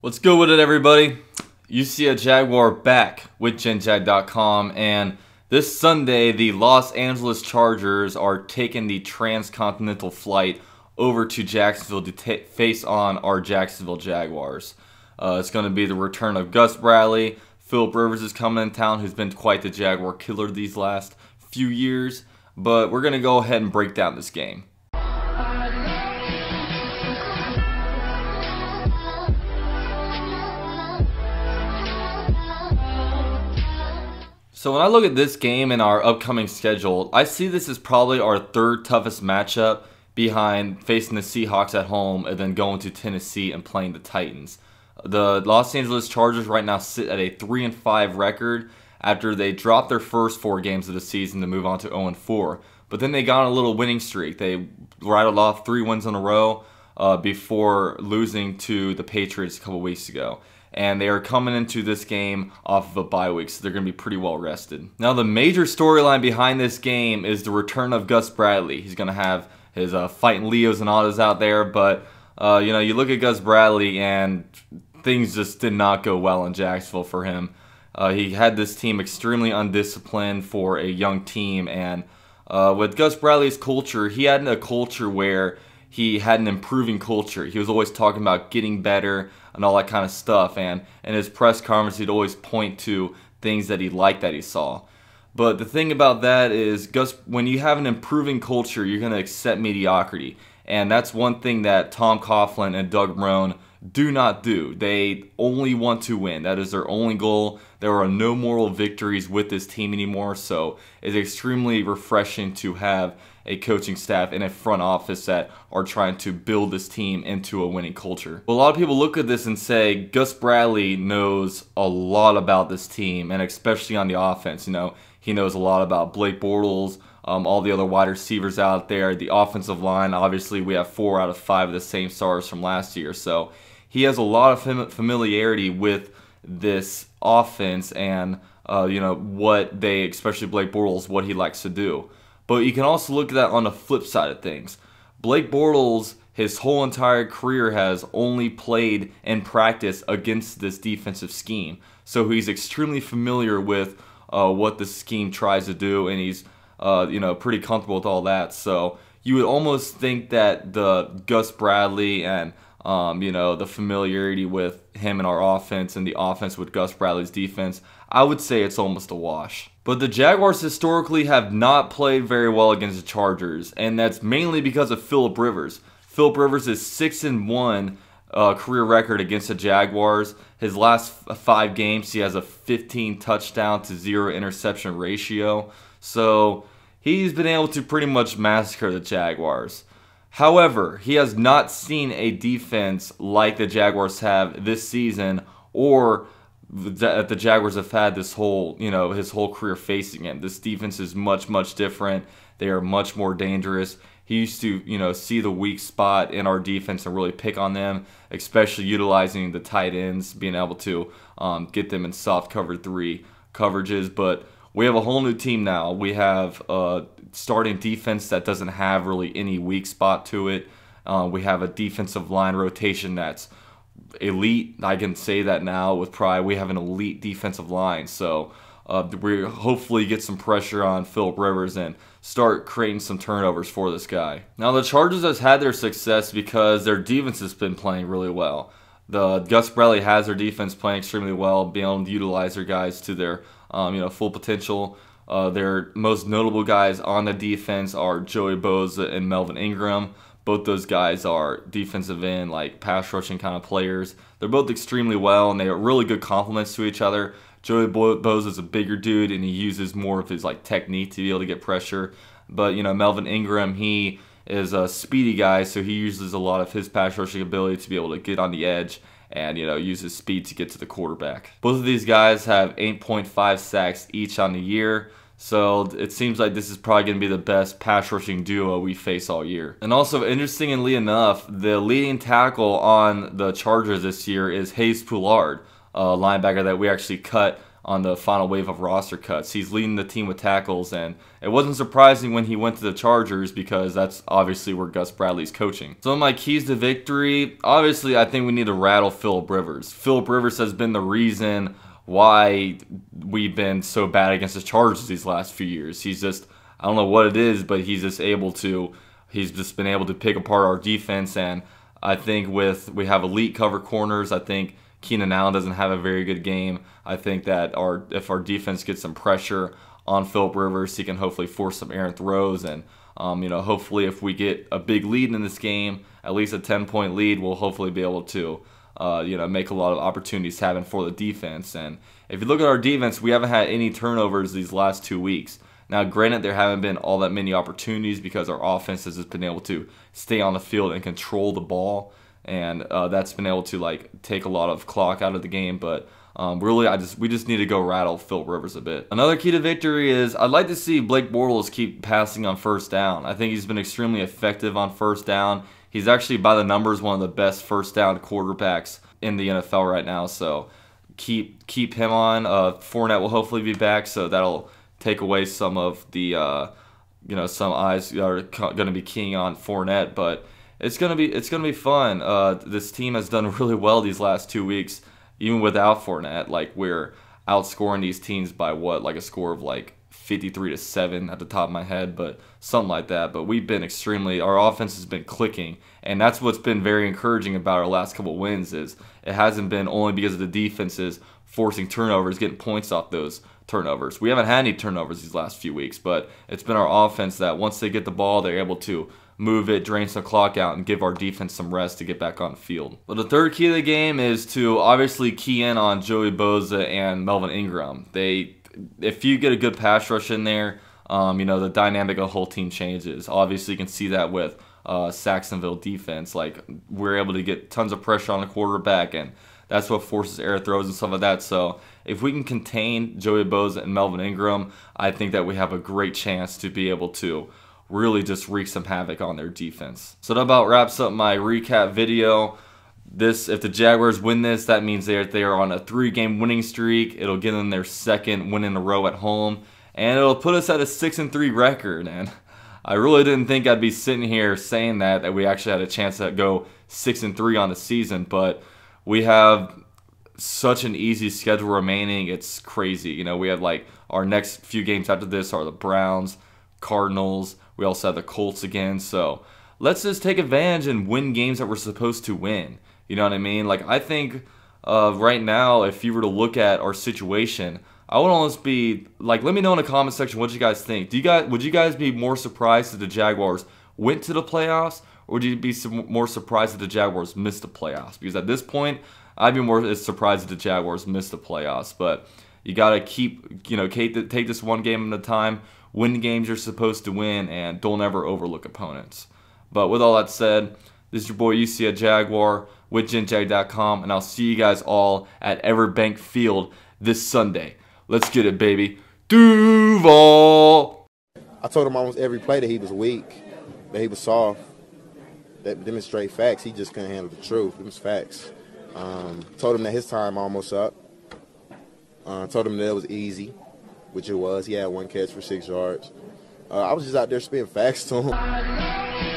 What's good with it, everybody? UCF Jaguar back with GenJag.com, and this Sunday the Los Angeles Chargers are taking the transcontinental flight over to Jacksonville to face on our Jacksonville Jaguars. It's going to be the return of Gus Bradley. Philip Rivers is coming in town, who's been quite the Jaguar killer these last few years, but we're going to go ahead and break down this game. So when I look at this game and our upcoming schedule, I see this as probably our third toughest matchup behind facing the Seahawks at home and then going to Tennessee and playing the Titans. The Los Angeles Chargers right now sit at a 3-5 record after they dropped their first 4 games of the season to move on to 0-4. But then they got on a little winning streak. They rattled off 3 wins in a row before losing to the Patriots a couple weeks ago. And they are coming into this game off of a bye week, so they're going to be pretty well rested. Now, the major storyline behind this game is the return of Gus Bradley. He's going to have his fighting Leos and Ottos out there, but you look at Gus Bradley and things just did not go well in Jacksonville for him. He had this team extremely undisciplined for a young team, and with Gus Bradley's culture, he had a culture where he had an improving culture. He was always talking about getting better and all that kind of stuff. And in his press conference, he'd always point to things that he liked that he saw. But the thing about that is, when you have an improving culture, you're going to accept mediocrity. And that's one thing that Tom Coughlin and Doug Marrone do not do. They only want to win. That is their only goal. There are no moral victories with this team anymore. So it's extremely refreshing to have a coaching staff and a front office that are trying to build this team into a winning culture. Well, a lot of people look at this and say Gus Bradley knows a lot about this team, and especially on the offense. He knows a lot about Blake Bortles, all the other wide receivers out there, the offensive line. Obviously, we have 4 out of 5 of the same stars from last year, so he has a lot of familiarity with this offense and what they, especially Blake Bortles, what he likes to do. But you can also look at that on the flip side of things. Blake Bortles, his whole entire career, has only played in practice against this defensive scheme. So he's extremely familiar with what the scheme tries to do, and he's pretty comfortable with all that. So you would almost think that the Gus Bradley and the familiarity with him and our offense and the offense with Gus Bradley's defense, I would say it's almost a wash. But the Jaguars historically have not played very well against the Chargers, and that's mainly because of Philip Rivers. Philip Rivers is 6-1 career record against the Jaguars. His last 5 games, he has a 15 touchdown to 0 interception ratio. So he's been able to pretty much massacre the Jaguars. However, he has not seen a defense like the Jaguars have this season, or that the Jaguars have had this whole, his whole career facing him. This defense is much, much different. They are much more dangerous. He used to, see the weak spot in our defense and really pick on them, especially utilizing the tight ends, being able to get them in soft cover 3 coverages. But we have a whole new team now. We have a starting defense that doesn't have really any weak spot to it. We have a defensive line rotation that's elite. I can say that now with pride. We have an elite defensive line. So we hopefully get some pressure on Philip Rivers and start creating some turnovers for this guy. Now, the Chargers has had their success because their defense has been playing really well. The Gus Bradley has their defense playing extremely well, being able to utilize their guys to their full potential. Their most notable guys on the defense are Joey Bosa and Melvin Ingram. Both those guys are defensive end, like pass rushing kind of players. They're both extremely well, and they are really good complements to each other. Joey Bosa is a bigger dude, and he uses more of his technique to be able to get pressure. But Melvin Ingram, he is a speedy guy, so he uses a lot of his pass rushing ability to be able to get on the edge and use his speed to get to the quarterback. Both of these guys have 8.5 sacks each on the year. So it seems like this is probably going to be the best pass rushing duo we face all year. And also, interestingly enough, the leading tackle on the Chargers this year is Hayes Poulard, a linebacker that we actually cut on the final wave of roster cuts. He's leading the team with tackles, and it wasn't surprising when he went to the Chargers because that's obviously where Gus Bradley's coaching. Some of my keys to victory, obviously I think we need to rattle Phillip Rivers. Phillip Rivers has been the reason why we've been so bad against the Chargers these last few years. He's just, I don't know what it is, but he's just been able to pick apart our defense, and I think we have elite cover corners. I think Keenan Allen doesn't have a very good game. I think that if our defense gets some pressure on Phillip Rivers, he can hopefully force some errant throws. And hopefully if we get a big lead in this game, at least a 10-point lead, we'll hopefully be able to make a lot of opportunities happen for the defense. And if you look at our defense, we haven't had any turnovers these last 2 weeks. Now, granted, there haven't been all that many opportunities because our offense has just been able to stay on the field and control the ball. And that's been able to take a lot of clock out of the game, but really we just need to go rattle Phillip Rivers a bit. Another key to victory is I'd like to see Blake Bortles keep passing on first down. I think he's been extremely effective on first down. He's actually, by the numbers, one of the best first down quarterbacks in the NFL right now. So keep him on. Fournette will hopefully be back, so that'll take away some of the some eyes are going to be keying on Fournette, but it's gonna be fun. This team has done really well these last 2 weeks, even without Fournette. We're outscoring these teams by a score of 53-7 at the top of my head, but something like that. But our offense has been clicking, and that's what's been very encouraging about our last couple wins. Is it hasn't been only because of the defenses forcing turnovers, getting points off those turnovers. We haven't had any turnovers these last few weeks, but it's been our offense that once they get the ball, they're able to move it, drain some clock out, and give our defense some rest to get back on the field. But the third key of the game is to obviously key in on Joey Bosa and Melvin Ingram. If you get a good pass rush in there, the dynamic of the whole team changes. Obviously, you can see that with Saxonville defense. We're able to get tons of pressure on the quarterback, and that's what forces air throws and stuff like that. So if we can contain Joey Bosa and Melvin Ingram, I think that we have a great chance to be able to really just wreak some havoc on their defense. So that about wraps up my recap video. If the Jaguars win this, that means they are on a 3-game winning streak. It'll give them their second win in a row at home, and it'll put us at a 6-3 record. And I really didn't think I'd be sitting here saying that we actually had a chance to go 6-3 on the season, but we have such an easy schedule remaining. It's crazy. We have our next few games after this are the Browns, Cardinals. We also have the Colts again. So let's just take advantage and win games that we're supposed to win. You know what I mean? I think right now, if you were to look at our situation, I would almost be let me know in the comment section what you guys think. Would you guys be more surprised if the Jaguars went to the playoffs, or would you be more surprised if the Jaguars missed the playoffs? Because at this point, I'd be more surprised if the Jaguars missed the playoffs. But you got to take this one game at a time, win the games you're supposed to win, and don't ever overlook opponents. But with all that said, this is your boy UCF Jaguar with GenJag.com, and I'll see you guys all at Everbank Field this Sunday. Let's get it, baby. Duval! I told him almost every play that he was weak, that he was soft. That demonstrate facts. He just couldn't handle the truth. It was facts. Told him that his time almost up. Told him that it was easy, which it was. He had 1 catch for 6 yards. I was just out there spitting facts to him.